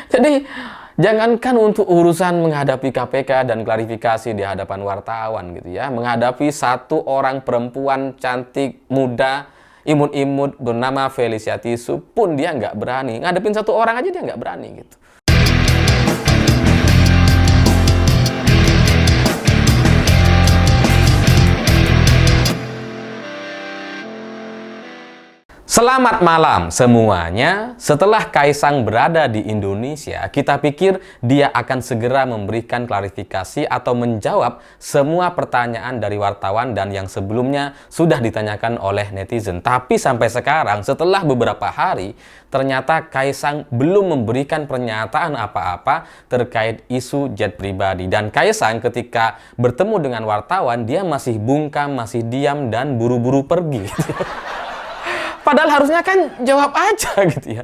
Jadi jangankan untuk urusan menghadapi KPK dan klarifikasi di hadapan wartawan gitu ya, menghadapi satu orang perempuan cantik, muda, imut-imut bernama Felicia Tisu pun dia nggak berani. Ngadepin satu orang aja dia nggak berani gitu. Selamat malam semuanya. Setelah Kaisang berada di Indonesia, kita pikir dia akan segera memberikan klarifikasi atau menjawab semua pertanyaan dari wartawan dan yang sebelumnya sudah ditanyakan oleh netizen. Tapi sampai sekarang, setelah beberapa hari, ternyata Kaisang belum memberikan pernyataan apa-apa terkait isu jet pribadi. Dan Kaisang ketika bertemu dengan wartawan, dia masih bungkam, masih diam, dan buru-buru pergi. Padahal harusnya kan jawab aja gitu ya.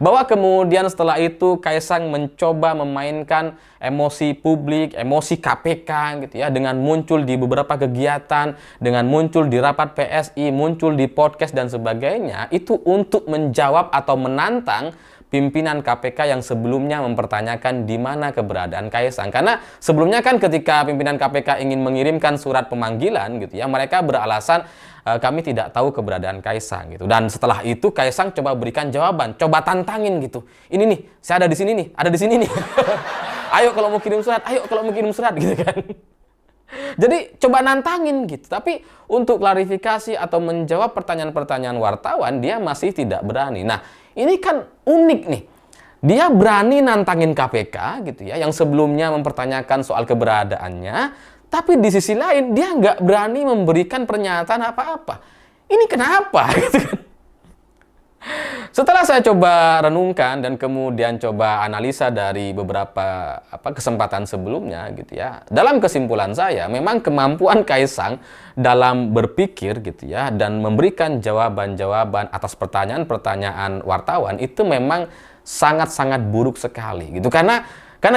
Bahwa kemudian setelah itu Kaisang mencoba memainkan emosi publik, emosi KPK gitu ya, dengan muncul di beberapa kegiatan, dengan muncul di rapat PSI, muncul di podcast dan sebagainya, itu untuk menjawab atau menantang pimpinan KPK yang sebelumnya mempertanyakan di mana keberadaan Kaisang. Karena sebelumnya kan ketika pimpinan KPK ingin mengirimkan surat pemanggilan gitu ya, mereka beralasan kami tidak tahu keberadaan Kaisang gitu. Dan setelah itu Kaisang coba berikan jawaban, coba tantangin gitu. Ini nih, saya ada di sini nih, ada di sini nih. Ayo kalau mau kirim surat, ayo kalau mau kirim surat gitu kan. Jadi coba nantangin gitu. Tapi untuk klarifikasi atau menjawab pertanyaan-pertanyaan wartawan dia masih tidak berani. Nah, ini kan unik nih. Dia berani nantangin KPK gitu ya, yang sebelumnya mempertanyakan soal keberadaannya. Tapi di sisi lain, dia nggak berani memberikan pernyataan apa-apa. Ini kenapa? Gitu kan. Setelah saya coba renungkan dan kemudian coba analisa dari beberapa kesempatan sebelumnya gitu ya. Dalam kesimpulan saya, memang kemampuan Kaisang dalam berpikir gitu ya dan memberikan jawaban-jawaban atas pertanyaan-pertanyaan wartawan itu memang sangat-sangat buruk sekali gitu. Karena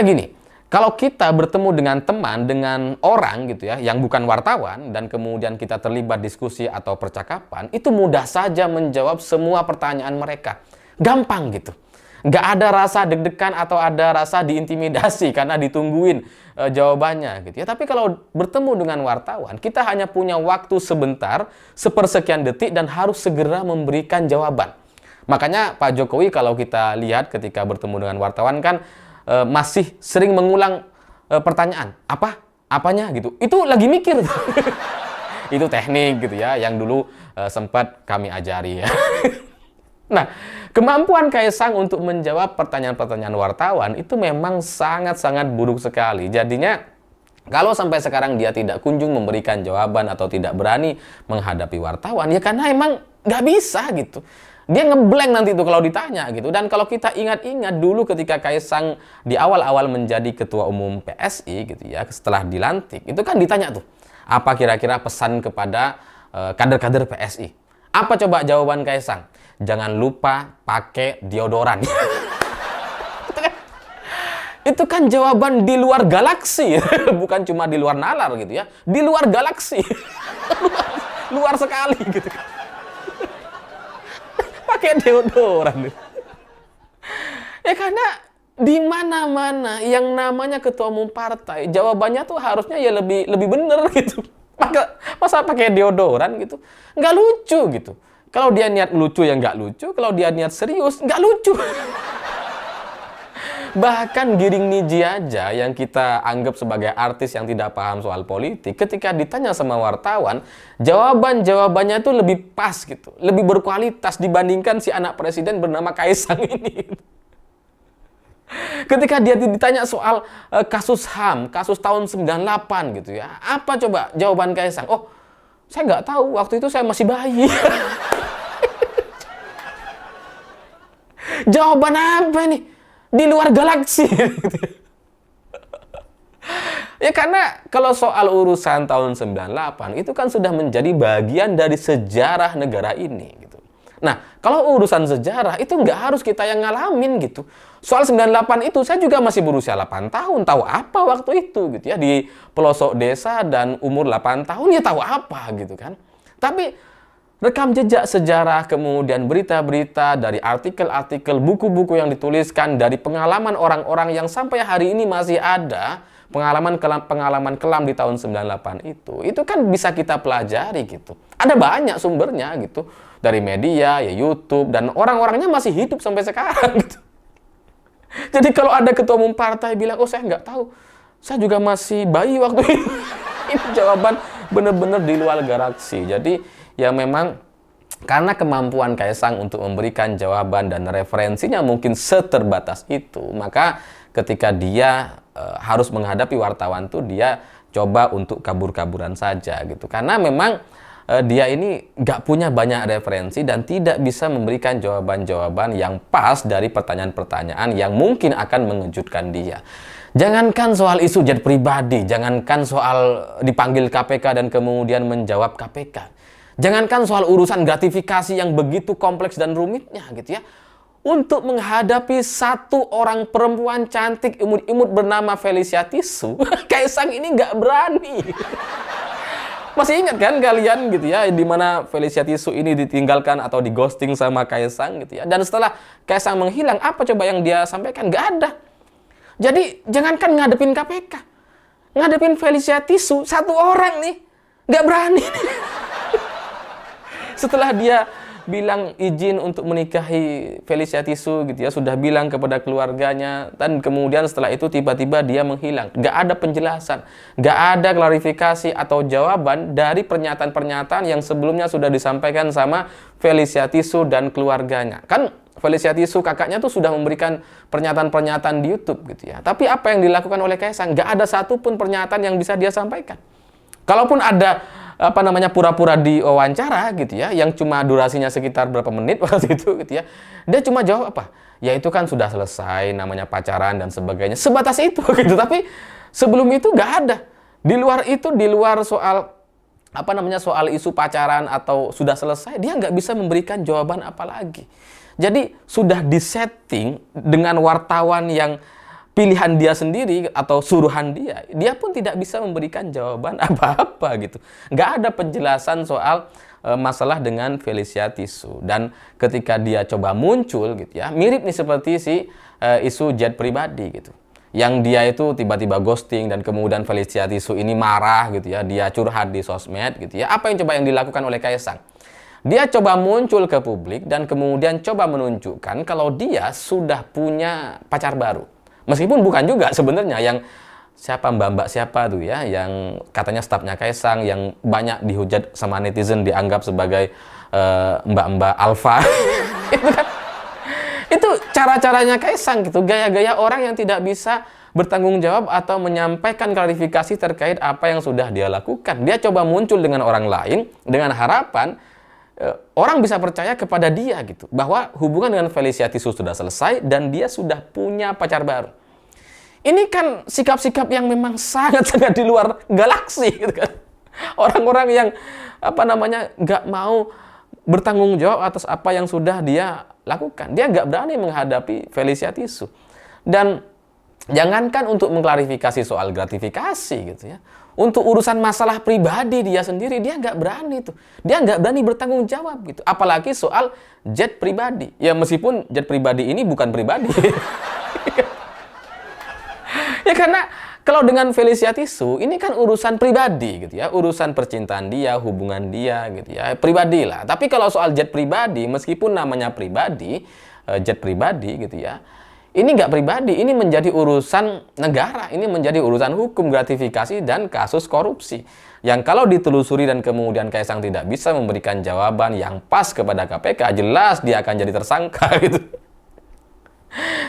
gini, kalau kita bertemu dengan teman, dengan orang gitu ya, yang bukan wartawan, dan kemudian kita terlibat diskusi atau percakapan, itu mudah saja menjawab semua pertanyaan mereka. Gampang gitu. Nggak ada rasa deg-degan atau ada rasa diintimidasi karena ditungguin jawabannya gitu ya. Tapi kalau bertemu dengan wartawan, kita hanya punya waktu sebentar, sepersekian detik, dan harus segera memberikan jawaban. Makanya Pak Jokowi kalau kita lihat ketika bertemu dengan wartawan kan, masih sering mengulang pertanyaan. Apanya gitu. Itu lagi mikir. Itu teknik gitu ya, yang dulu sempat kami ajari ya. Nah, kemampuan Kaisang untuk menjawab pertanyaan-pertanyaan wartawan itu memang sangat-sangat buruk sekali. Jadinya, kalau sampai sekarang dia tidak kunjung memberikan jawaban atau tidak berani menghadapi wartawan, ya karena emang nggak bisa gitu. Dia ngeblank nanti itu kalau ditanya gitu. Dan kalau kita ingat-ingat dulu ketika Kaisang di awal-awal menjadi ketua umum PSI gitu ya, setelah dilantik, itu kan ditanya tuh, apa kira-kira pesan kepada kader-kader PSI? Apa coba jawaban Kaisang? Jangan lupa pakai deodoran. Itu kan jawaban di luar galaksi, bukan cuma di luar nalar gitu ya, di luar galaksi. luar sekali gitu kan. Pakai deodoran. Ya karena di mana-mana yang namanya ketua umum partai, jawabannya tuh harusnya ya lebih bener gitu. Masa pakai deodoran gitu? Nggak lucu gitu. Kalau dia niat lucu ya nggak lucu, kalau dia niat serius nggak lucu. Bahkan Giring Niji aja yang kita anggap sebagai artis yang tidak paham soal politik, ketika ditanya sama wartawan, jawabannya tuh lebih pas gitu, lebih berkualitas dibandingkan si anak presiden bernama Kaisang ini. Ketika dia ditanya soal kasus HAM, kasus tahun 98 gitu ya, apa coba jawaban Kaisang? Oh, saya nggak tahu, waktu itu saya masih bayi. Jawaban apa nih? Di luar galaksi. Ya karena kalau soal urusan tahun 98 itu kan sudah menjadi bagian dari sejarah negara ini gitu. Nah, kalau urusan sejarah itu nggak harus kita yang ngalamin gitu. Soal 98 itu saya juga masih berusia 8 tahun, tahu apa waktu itu gitu ya, di pelosok desa dan umur 8 tahun ya tahu apa gitu kan. Tapi rekam jejak sejarah, kemudian berita-berita dari artikel-artikel, buku-buku yang dituliskan, dari pengalaman orang-orang yang sampai hari ini masih ada, pengalaman kelam di tahun 98 itu kan bisa kita pelajari gitu. Ada banyak sumbernya gitu, dari media, ya YouTube, dan orang-orangnya masih hidup sampai sekarang gitu. Jadi kalau ada ketua umum partai bilang, oh saya nggak tahu, saya juga masih bayi waktu itu. Ini jawaban benar-benar di luar galaksi. Jadi ya memang karena kemampuan Kaisang untuk memberikan jawaban dan referensinya mungkin seterbatas itu, maka ketika dia harus menghadapi wartawan tuh dia coba untuk kabur-kaburan saja gitu. Karena memang dia ini nggak punya banyak referensi dan tidak bisa memberikan jawaban-jawaban yang pas dari pertanyaan-pertanyaan yang mungkin akan mengejutkan dia. Jangankan soal isu jet pribadi, jangankan soal dipanggil KPK dan kemudian menjawab KPK. Jangankan soal urusan gratifikasi yang begitu kompleks dan rumitnya gitu ya. Untuk menghadapi satu orang perempuan cantik imut-imut bernama Felicia Tisu, Kaisang ini nggak berani. Masih ingat kan kalian gitu ya, di mana Felicia Tisu ini ditinggalkan atau di ghosting sama Kaisang gitu ya. Dan setelah Kaisang menghilang, apa coba yang dia sampaikan? Nggak ada. Jadi jangankan ngadepin KPK, ngadepin Felicia Tisu, satu orang nih, nggak berani. Setelah dia bilang izin untuk menikahi Felicia Tisu gitu ya, sudah bilang kepada keluarganya, dan kemudian setelah itu tiba-tiba dia menghilang. Nggak ada penjelasan, nggak ada klarifikasi atau jawaban dari pernyataan-pernyataan yang sebelumnya sudah disampaikan sama Felicia Tisu dan keluarganya. Kan Felicia Tisu kakaknya tuh sudah memberikan pernyataan-pernyataan di YouTube gitu ya. Tapi apa yang dilakukan oleh Kaisang? Nggak ada satupun pernyataan yang bisa dia sampaikan. Kalaupun ada pura-pura diwawancara gitu ya, yang cuma durasinya sekitar berapa menit waktu itu gitu ya, dia cuma jawab apa? Ya itu kan sudah selesai, namanya pacaran dan sebagainya, sebatas itu gitu. Tapi sebelum itu nggak ada. Di luar itu, di luar soal soal isu pacaran atau sudah selesai, dia nggak bisa memberikan jawaban apa lagi. Jadi sudah disetting dengan wartawan yang pilihan dia sendiri atau suruhan dia pun tidak bisa memberikan jawaban apa-apa gitu. Nggak ada penjelasan soal masalah dengan Felicia Tisu. Dan ketika dia coba muncul gitu ya, mirip nih seperti si isu jet pribadi gitu. Yang dia itu tiba-tiba ghosting dan kemudian Felicia Tisu ini marah gitu ya, dia curhat di sosmed gitu ya. Apa yang coba yang dilakukan oleh Kaisang? Dia coba muncul ke publik dan kemudian coba menunjukkan kalau dia sudah punya pacar baru. Meskipun bukan juga sebenarnya, yang mbak-mbak siapa tuh ya, yang katanya stafnya Kaisang, yang banyak dihujat sama netizen, dianggap sebagai mbak-mbak alfa. Itu kan, itu cara-caranya Kaisang gitu, gaya-gaya orang yang tidak bisa bertanggung jawab atau menyampaikan klarifikasi terkait apa yang sudah dia lakukan. Dia coba muncul dengan orang lain dengan harapan orang bisa percaya kepada dia gitu, bahwa hubungan dengan Felicia Tisu sudah selesai dan dia sudah punya pacar baru. Ini kan sikap-sikap yang memang sangat-sangat di luar galaksi gitu kan. Orang-orang yang nggak mau bertanggung jawab atas apa yang sudah dia lakukan. Dia nggak berani menghadapi Felicia Tisu. Dan jangankan untuk mengklarifikasi soal gratifikasi gitu ya. Untuk urusan masalah pribadi dia sendiri, dia nggak berani tuh. Dia nggak berani bertanggung jawab gitu. Apalagi soal jet pribadi. Ya meskipun jet pribadi ini bukan pribadi. Ya karena kalau dengan Felicia Tisu, ini kan urusan pribadi gitu ya. Urusan percintaan dia, hubungan dia gitu ya. Pribadi lah. Tapi kalau soal jet pribadi, meskipun namanya pribadi, jet pribadi gitu ya, ini nggak pribadi, ini menjadi urusan negara, ini menjadi urusan hukum, gratifikasi, dan kasus korupsi. Yang kalau ditelusuri dan kemudian Kaisang tidak bisa memberikan jawaban yang pas kepada KPK, jelas dia akan jadi tersangka gitu.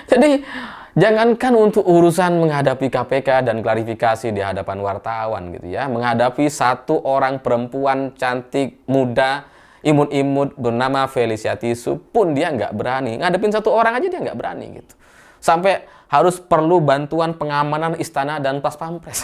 Jadi, jangankan untuk urusan menghadapi KPK dan klarifikasi di hadapan wartawan gitu ya, menghadapi satu orang perempuan cantik, muda, imut-imut bernama Felicia Tisu pun dia nggak berani. Ngadepin satu orang aja dia nggak berani gitu. Sampai harus perlu bantuan pengamanan istana dan pas pampres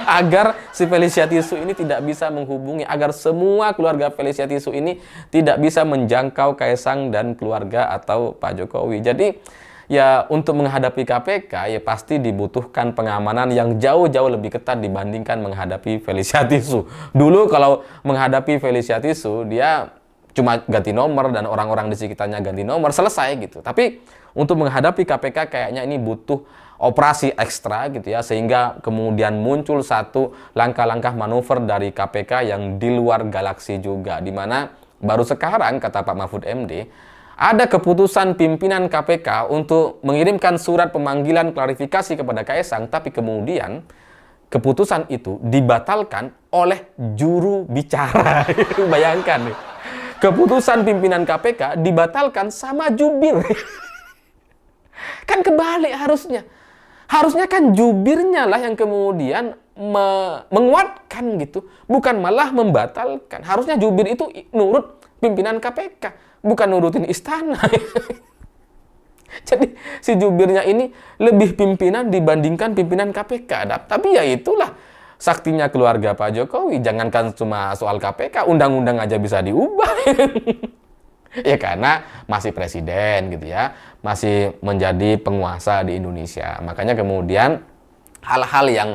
agar si Felicia Tisu ini tidak bisa menghubungi, agar semua keluarga Felicia Tisu ini tidak bisa menjangkau Kaisang dan keluarga atau Pak Jokowi. Jadi ya untuk menghadapi KPK ya pasti dibutuhkan pengamanan yang jauh-jauh lebih ketat dibandingkan menghadapi Felicia Tisu. Dulu kalau menghadapi Felicia Tisu dia cuma ganti nomor dan orang-orang di sekitarnya ganti nomor, selesai gitu. Tapi untuk menghadapi KPK kayaknya ini butuh operasi ekstra gitu ya, sehingga kemudian muncul satu langkah-langkah manuver dari KPK yang di luar galaksi juga, di mana baru sekarang kata Pak Mahfud MD ada keputusan pimpinan KPK untuk mengirimkan surat pemanggilan klarifikasi kepada Kaesang, tapi kemudian keputusan itu dibatalkan oleh juru bicara. Bayangkan nih. Keputusan pimpinan KPK dibatalkan sama jubir. Kan kebalik harusnya. Harusnya kan jubirnya lah yang kemudian menguatkan gitu. Bukan malah membatalkan. Harusnya jubir itu nurut pimpinan KPK. Bukan nurutin istana. Jadi si jubirnya ini lebih pimpinan dibandingkan pimpinan KPK. Tapi ya itulah saktinya keluarga Pak Jokowi. Jangankan cuma soal KPK, undang-undang aja bisa diubah. Ya karena masih presiden gitu ya, masih menjadi penguasa di Indonesia. Makanya kemudian hal-hal yang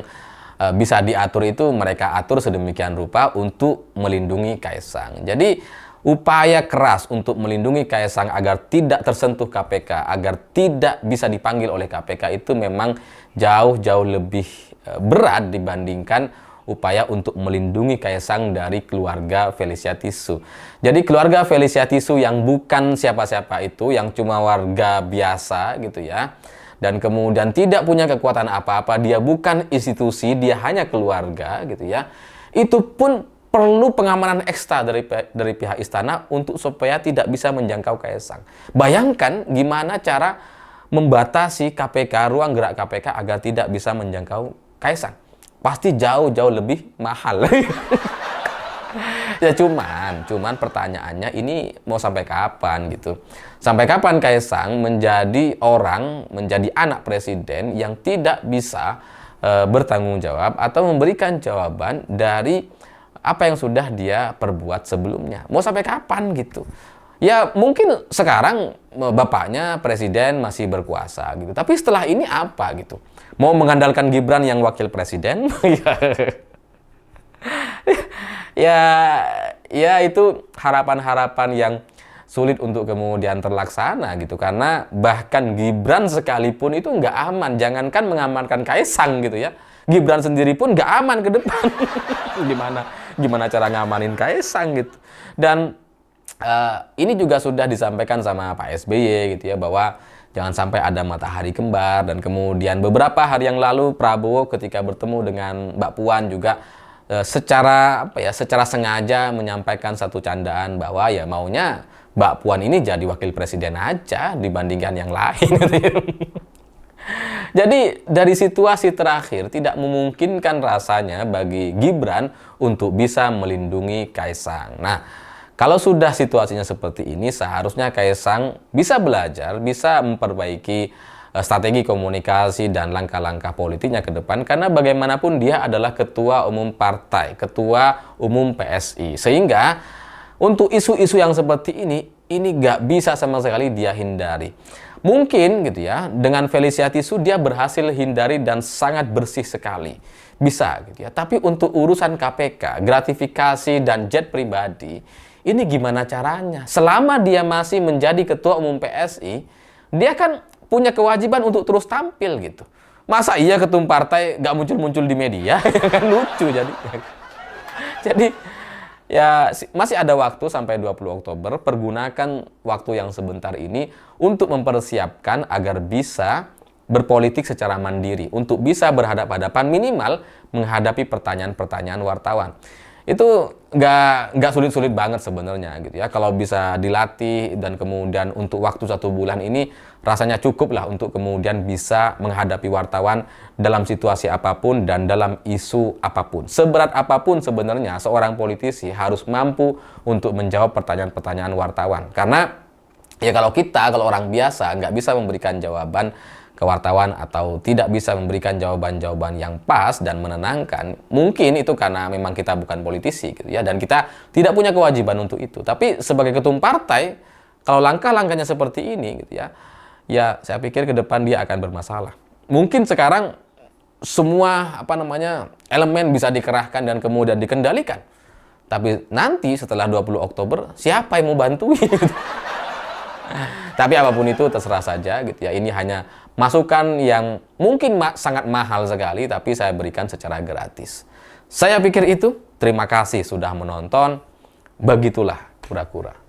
bisa diatur itu mereka atur sedemikian rupa untuk melindungi Kaesang. Jadi upaya keras untuk melindungi Kaesang agar tidak tersentuh KPK, agar tidak bisa dipanggil oleh KPK itu memang jauh-jauh lebih berat dibandingkan upaya untuk melindungi Kaesang dari keluarga Felicia Tisu. Jadi keluarga Felicia Tisu yang bukan siapa-siapa itu, yang cuma warga biasa gitu ya, dan kemudian tidak punya kekuatan apa-apa, dia bukan institusi, dia hanya keluarga gitu ya, itu pun perlu pengamanan ekstra dari pihak istana untuk supaya tidak bisa menjangkau Kaesang. Bayangkan gimana cara membatasi KPK, ruang gerak KPK agar tidak bisa menjangkau Kaesang. Pasti jauh-jauh lebih mahal. Ya cuman pertanyaannya ini mau sampai kapan gitu. Sampai kapan Kaesang menjadi anak presiden yang tidak bisa bertanggung jawab atau memberikan jawaban dari apa yang sudah dia perbuat sebelumnya. Mau sampai kapan gitu. Ya mungkin sekarang bapaknya presiden masih berkuasa gitu. Tapi setelah ini apa gitu? Mau mengandalkan Gibran yang wakil presiden? ya itu harapan-harapan yang sulit untuk kemudian terlaksana gitu. Karena bahkan Gibran sekalipun itu nggak aman. Jangankan mengamankan Kaesang gitu ya. Gibran sendiri pun nggak aman ke depan. Gimana cara ngamanin Kaesang gitu. Dan ini juga sudah disampaikan sama Pak SBY gitu ya, bahwa jangan sampai ada matahari kembar. Dan kemudian beberapa hari yang lalu Prabowo ketika bertemu dengan Mbak Puan juga secara sengaja menyampaikan satu candaan bahwa ya maunya Mbak Puan ini jadi wakil presiden aja dibandingkan yang lain gitu ya. Jadi dari situasi terakhir tidak memungkinkan rasanya bagi Gibran untuk bisa melindungi Kaesang. Nah, kalau sudah situasinya seperti ini, seharusnya Kaesang bisa belajar, bisa memperbaiki strategi komunikasi dan langkah-langkah politiknya ke depan, karena bagaimanapun dia adalah ketua umum partai, ketua umum PSI. Sehingga untuk isu-isu yang seperti ini nggak bisa sama sekali dia hindari. Mungkin gitu ya, dengan Felicia Tisu dia berhasil hindari dan sangat bersih sekali. Bisa gitu ya. Tapi untuk urusan KPK, gratifikasi dan jet pribadi, ini gimana caranya? Selama dia masih menjadi ketua umum PSI, dia kan punya kewajiban untuk terus tampil gitu. Masa iya ketum partai nggak muncul-muncul di media? Kan lucu jadi. Jadi ya masih ada waktu sampai 20 Oktober, pergunakan waktu yang sebentar ini untuk mempersiapkan agar bisa berpolitik secara mandiri, untuk bisa berhadapan-hadapan minimal menghadapi pertanyaan-pertanyaan wartawan. Itu nggak sulit-sulit banget sebenarnya gitu ya. Kalau bisa dilatih dan kemudian untuk waktu 1 bulan ini rasanya cukup lah untuk kemudian bisa menghadapi wartawan dalam situasi apapun dan dalam isu apapun. Seberat apapun sebenarnya seorang politisi harus mampu untuk menjawab pertanyaan-pertanyaan wartawan. Karena ya kalau orang biasa nggak bisa memberikan jawaban ke wartawan atau tidak bisa memberikan jawaban-jawaban yang pas dan menenangkan, mungkin itu karena memang kita bukan politisi gitu ya, dan kita tidak punya kewajiban untuk itu. Tapi sebagai ketum partai, kalau langkah-langkahnya seperti ini gitu ya, ya saya pikir ke depan dia akan bermasalah. Mungkin sekarang semua elemen bisa dikerahkan dan kemudian dikendalikan. Tapi nanti setelah 20 Oktober siapa yang mau bantuin? Tapi apapun itu terserah saja gitu ya. Ini hanya masukan yang mungkin sangat mahal sekali, tapi saya berikan secara gratis. Saya pikir itu. Terima kasih sudah menonton. Begitulah kura-kura.